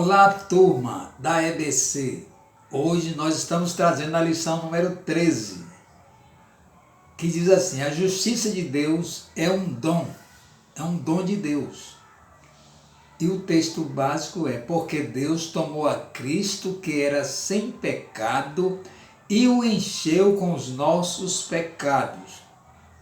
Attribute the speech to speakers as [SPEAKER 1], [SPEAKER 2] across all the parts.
[SPEAKER 1] Olá, turma da EBC. Hoje nós estamos trazendo a lição número 13, que diz assim: a justiça de Deus é um dom de Deus. E o texto básico é: porque Deus tomou a Cristo, que era sem pecado, e o encheu com os nossos pecados.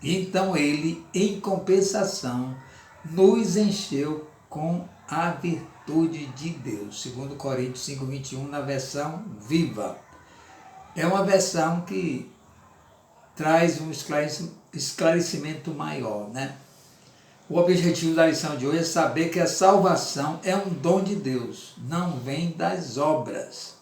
[SPEAKER 1] Então ele, em compensação, nos encheu com a virtude de Deus. 2 Coríntios 5:21, na versão viva. É uma versão que traz um esclarecimento maior, né? O objetivo da lição de hoje é saber que a salvação é um dom de Deus, não vem das obras.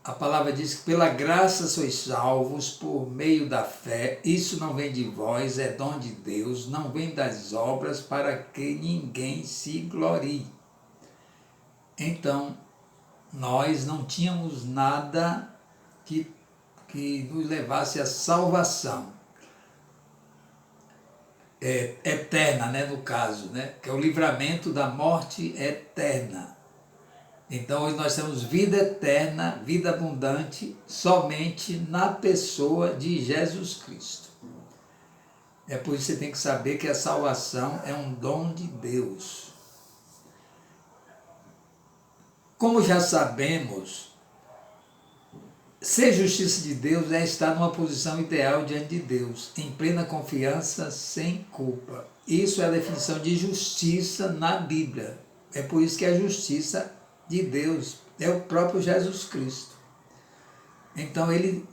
[SPEAKER 1] A palavra diz que pela graça sois salvos por meio da fé. Isso não vem de vós, é dom de Deus, não vem das obras, para que ninguém se glorie. Então, nós não tínhamos nada que nos levasse à salvação eterna, né, no caso, né, que é o livramento da morte eterna. Então hoje nós temos vida eterna, vida abundante, somente na pessoa de Jesus Cristo. É por isso que você tem que saber que a salvação é um dom de Deus. Como já sabemos, ser justiça de Deus é estar numa posição ideal diante de Deus, em plena confiança, sem culpa. Isso é a definição de justiça na Bíblia. É por isso que a justiça de Deus é o próprio Jesus Cristo. Então nele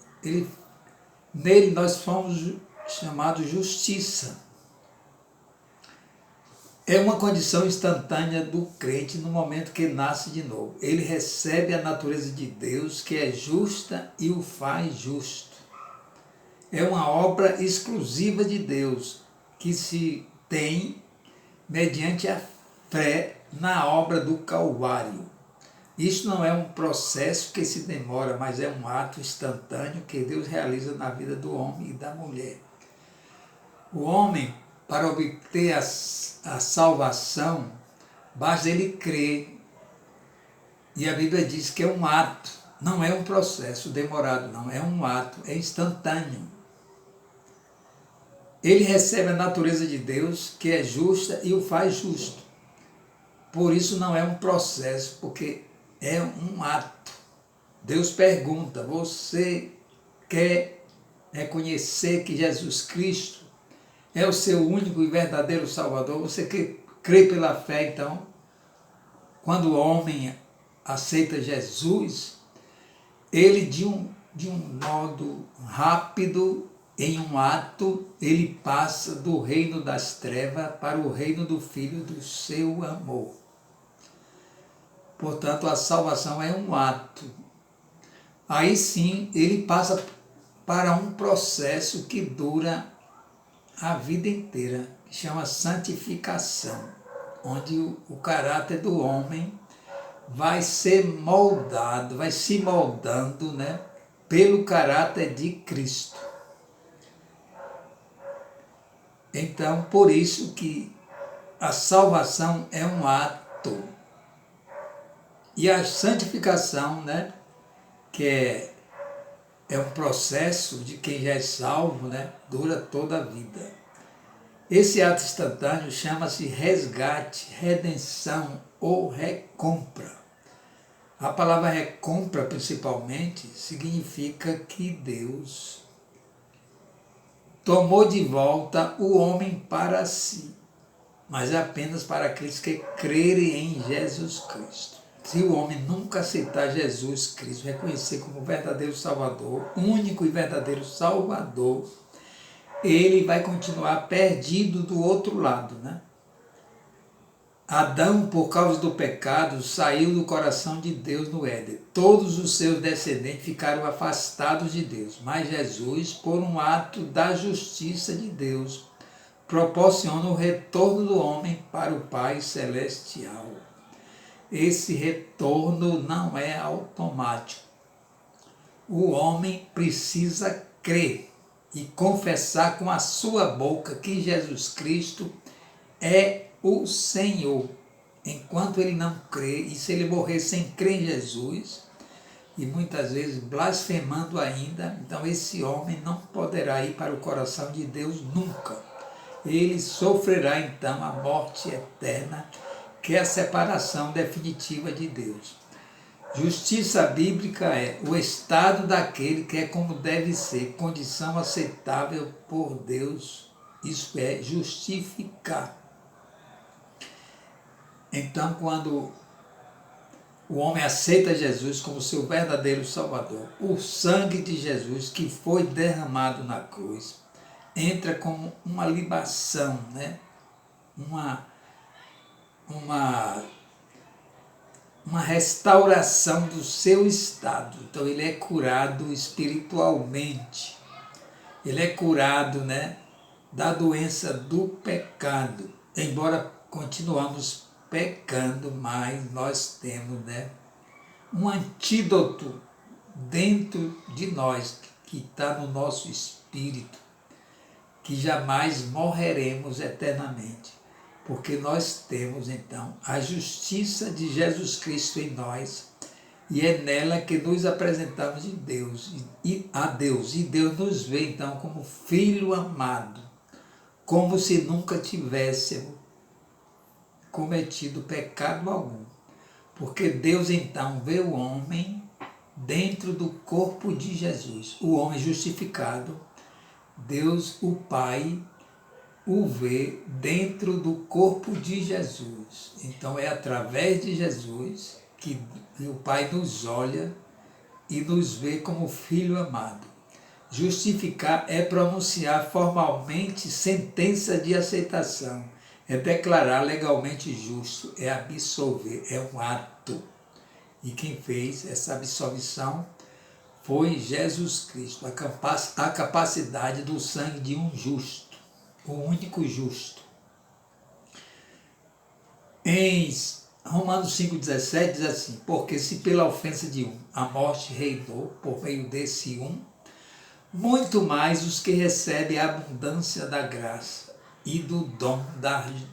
[SPEAKER 1] nós fomos chamados justiça. É uma condição instantânea do crente no momento que nasce de novo. Ele recebe a natureza de Deus, que é justa, e o faz justo. É uma obra exclusiva de Deus, que se tem mediante a fé na obra do Calvário. Isso não é um processo que se demora, mas é um ato instantâneo que Deus realiza na vida do homem e da mulher. O homem, para obter a salvação, basta ele crer. E a Bíblia diz que é um ato, não é um processo demorado, não, é um ato, é instantâneo. Ele recebe a natureza de Deus, que é justa, e o faz justo. Por isso não é um processo, porque é um ato. Deus pergunta: você quer reconhecer que Jesus Cristo é o seu único e verdadeiro Salvador? Você crê pela fé, então? Quando o homem aceita Jesus, ele de um modo rápido, em um ato, ele passa do reino das trevas para o reino do Filho do seu amor. Portanto, a salvação é um ato. Aí sim, ele passa para um processo que dura a vida inteira, que chama santificação, onde o caráter do homem vai ser moldado, vai se moldando, né, pelo caráter de Cristo. Então, por isso que a salvação é um ato. E a santificação, né, que é um processo de quem já é salvo, né, dura toda a vida. Esse ato instantâneo chama-se resgate, redenção ou recompra. A palavra recompra, principalmente, significa que Deus tomou de volta o homem para si, mas é apenas para aqueles que crerem em Jesus Cristo. Se o homem nunca aceitar Jesus Cristo, reconhecer como verdadeiro Salvador, único e verdadeiro Salvador, ele vai continuar perdido do outro lado, né? Adão, por causa do pecado, saiu do coração de Deus no Éden. Todos os seus descendentes ficaram afastados de Deus. Mas Jesus, por um ato da justiça de Deus, proporciona o retorno do homem para o Pai Celestial. Esse retorno não é automático. O homem precisa crer e confessar com a sua boca que Jesus Cristo é o Senhor. enquanto ele não crê, e se ele morrer sem crer em Jesus, e muitas vezes blasfemando ainda, então esse homem não poderá ir para o coração de Deus nunca. Ele sofrerá então a morte eterna, que é a separação definitiva de Deus. Justiça bíblica é o estado daquele que é como deve ser, condição aceitável por Deus, isso é justificar. Então, quando o homem aceita Jesus como seu verdadeiro Salvador, o sangue de Jesus que foi derramado na cruz entra como uma libação, né? uma restauração do seu estado. Então ele é curado espiritualmente, ele é curado, né, da doença do pecado. Embora continuamos pecando, mas nós temos, né, um antídoto dentro de nós, que está no nosso espírito, que jamais morreremos eternamente, porque nós temos então a justiça de Jesus Cristo em nós, e é nela que nos apresentamos de Deus, a Deus, e Deus nos vê então como filho amado, como se nunca tivéssemos cometido pecado algum, porque Deus então vê o homem dentro do corpo de Jesus, o homem justificado. Deus, o Pai, o vê dentro do corpo de Jesus. Então é através de Jesus que o Pai nos olha e nos vê como filho amado. Justificar é pronunciar formalmente sentença de aceitação, é declarar legalmente justo, é absolver, é um ato. E quem fez essa absolvição foi Jesus Cristo, a capacidade do sangue de um justo, o único justo. Em Romanos 5,17 diz assim: porque se pela ofensa de um a morte reinou por meio desse um, muito mais os que recebem a abundância da graça e do dom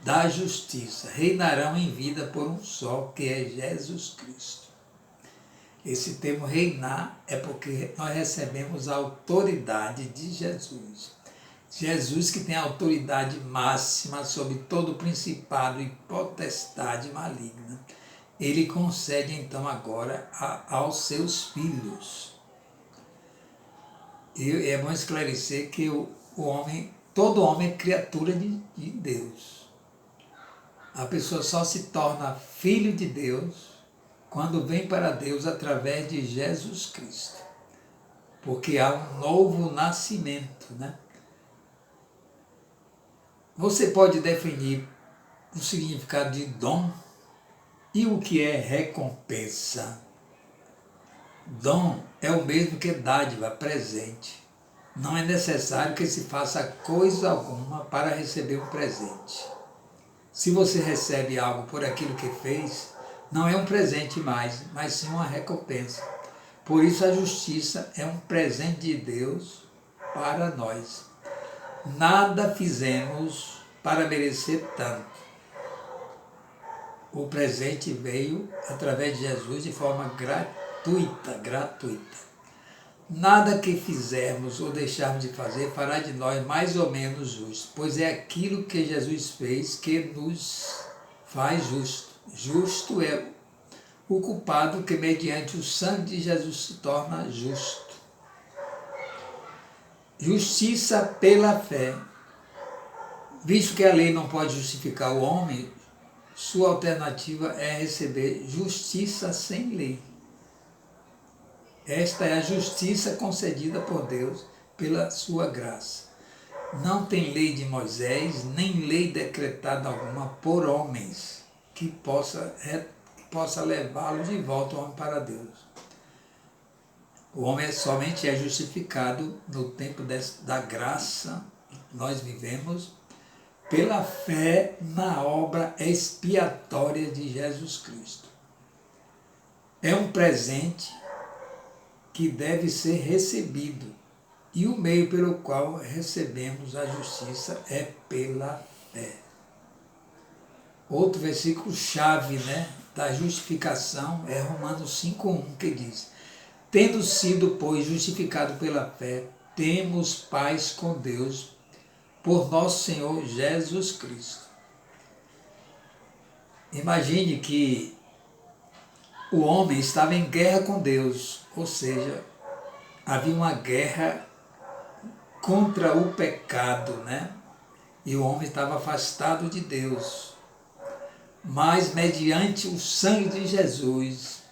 [SPEAKER 1] da justiça reinarão em vida por um só, que é Jesus Cristo. Esse termo reinar é porque nós recebemos a autoridade de Jesus. Jesus, que tem a autoridade máxima sobre todo principado e potestade maligna, ele concede então agora aos seus filhos. E é bom esclarecer que todo homem é criatura de Deus. A pessoa só se torna filho de Deus quando vem para Deus através de Jesus Cristo. Porque há um novo nascimento, né? Você pode definir o significado de dom e o que é recompensa. Dom é o mesmo que dádiva, presente. Não é necessário que se faça coisa alguma para receber um presente. Se você recebe algo por aquilo que fez, não é um presente mais, mas sim uma recompensa. Por isso a justiça é um presente de Deus para nós. Nada fizemos para merecer tanto. O presente veio através de Jesus de forma gratuita. Nada que fizermos ou deixarmos de fazer fará de nós mais ou menos justos, pois é aquilo que Jesus fez que nos faz justo. Justo é o culpado que mediante o sangue de Jesus se torna justo. Justiça pela fé. Visto que a lei não pode justificar o homem, sua alternativa é receber justiça sem lei. Esta é a justiça concedida por Deus pela sua graça. Não tem lei de Moisés, nem lei decretada alguma por homens que possa levá-lo de volta o homem para Deus. O homem somente é justificado no tempo da graça que nós vivemos pela fé na obra expiatória de Jesus Cristo. É um presente que deve ser recebido, e o meio pelo qual recebemos a justiça é pela fé. Outro versículo chave, né, da justificação é Romanos 5:1, que diz: tendo sido, pois, justificado pela fé, temos paz com Deus por nosso Senhor Jesus Cristo. Imagine que o homem estava em guerra com Deus, ou seja, havia uma guerra contra o pecado, né? E o homem estava afastado de Deus. Mas mediante o sangue de Jesus,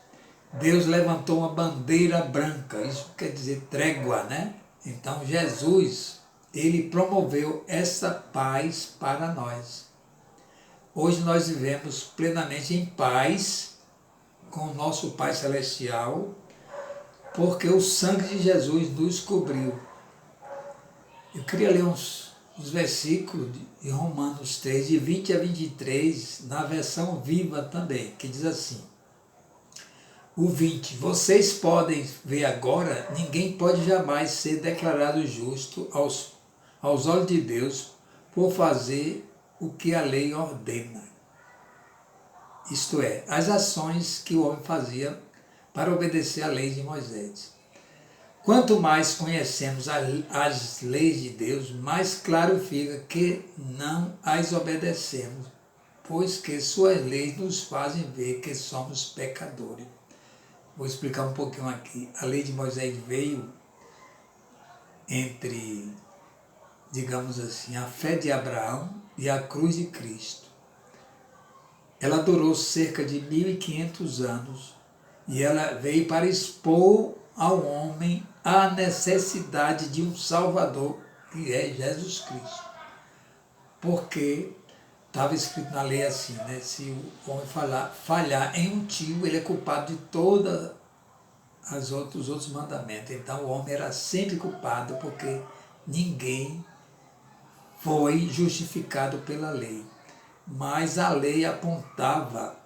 [SPEAKER 1] Deus levantou uma bandeira branca, isso quer dizer trégua, né? Então Jesus, ele promoveu essa paz para nós. Hoje nós vivemos plenamente em paz com o nosso Pai Celestial, porque o sangue de Jesus nos cobriu. Eu queria ler uns versículos de Romanos 3, de 20 a 23, na versão viva também, que diz assim: o 20, vocês podem ver agora, ninguém pode jamais ser declarado justo aos olhos de Deus por fazer o que a lei ordena. Isto é, as ações que o homem fazia para obedecer à lei de Moisés. Quanto mais conhecemos as leis de Deus, mais claro fica que não as obedecemos, pois que suas leis nos fazem ver que somos pecadores. Vou explicar um pouquinho aqui. A lei de Moisés veio entre, digamos assim, a fé de Abraão e a cruz de Cristo. Ela durou cerca de 1500 anos e ela veio para expor ao homem a necessidade de um Salvador, que é Jesus Cristo. Porque estava escrito na lei assim, né? Se o homem falhar em um tio, ele é culpado de todos os outros mandamentos. Então o homem era sempre culpado, porque ninguém foi justificado pela lei. Mas a lei apontava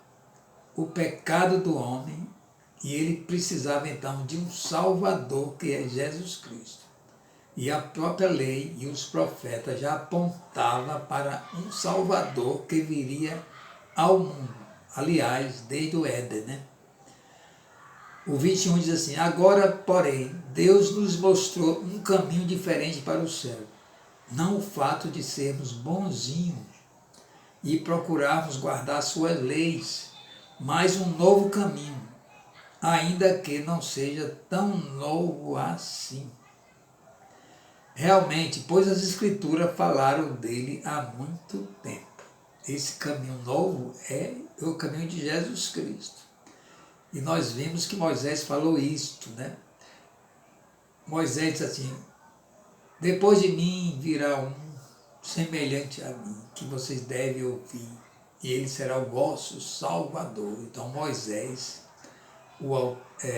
[SPEAKER 1] o pecado do homem e ele precisava então de um Salvador, que é Jesus Cristo. E a própria lei e os profetas já apontavam para um Salvador que viria ao mundo. Aliás, desde o Éden, né? O 21 diz assim: agora, porém, Deus nos mostrou um caminho diferente para o céu. Não o fato de sermos bonzinhos e procurarmos guardar suas leis, mas um novo caminho, ainda que não seja tão novo assim. Realmente, pois as Escrituras falaram dele há muito tempo. Esse caminho novo é o caminho de Jesus Cristo. E nós vimos que Moisés falou isto, né? Moisés disse assim: depois de mim virá um semelhante a mim, que vocês devem ouvir, e ele será o vosso Salvador. Então Moisés,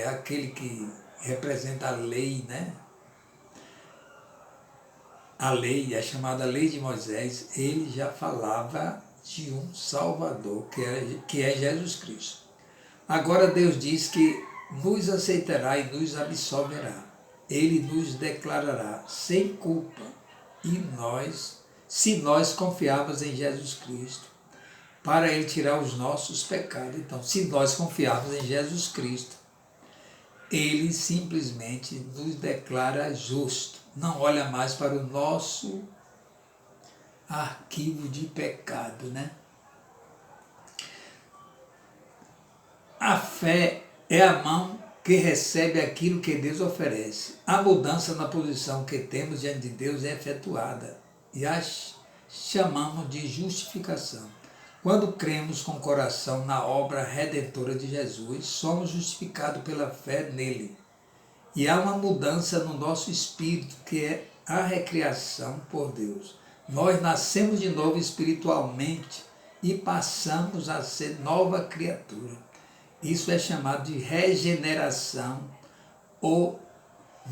[SPEAKER 1] aquele que representa a lei, né? A lei, a chamada lei de Moisés, ele já falava de um Salvador, que é Jesus Cristo. Agora Deus diz que nos aceitará e nos absolverá. Ele nos declarará sem culpa, e se nós confiarmos em Jesus Cristo, para Ele tirar os nossos pecados. Então, se nós confiarmos em Jesus Cristo, Ele simplesmente nos declara justo. Não olha mais para o nosso arquivo de pecado, né? A fé é a mão que recebe aquilo que Deus oferece. A mudança na posição que temos diante de Deus é efetuada e a chamamos de justificação. Quando cremos com o coração na obra redentora de Jesus, somos justificados pela fé nele. E há uma mudança no nosso espírito, que é a recriação por Deus. Nós nascemos de novo espiritualmente e passamos a ser nova criatura. Isso é chamado de regeneração ou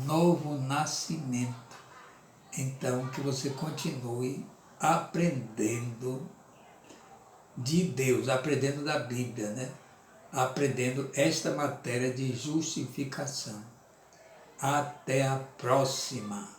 [SPEAKER 1] novo nascimento. Então, que você continue aprendendo de Deus, aprendendo da Bíblia, né? Aprendendo esta matéria de justificação. Até a próxima!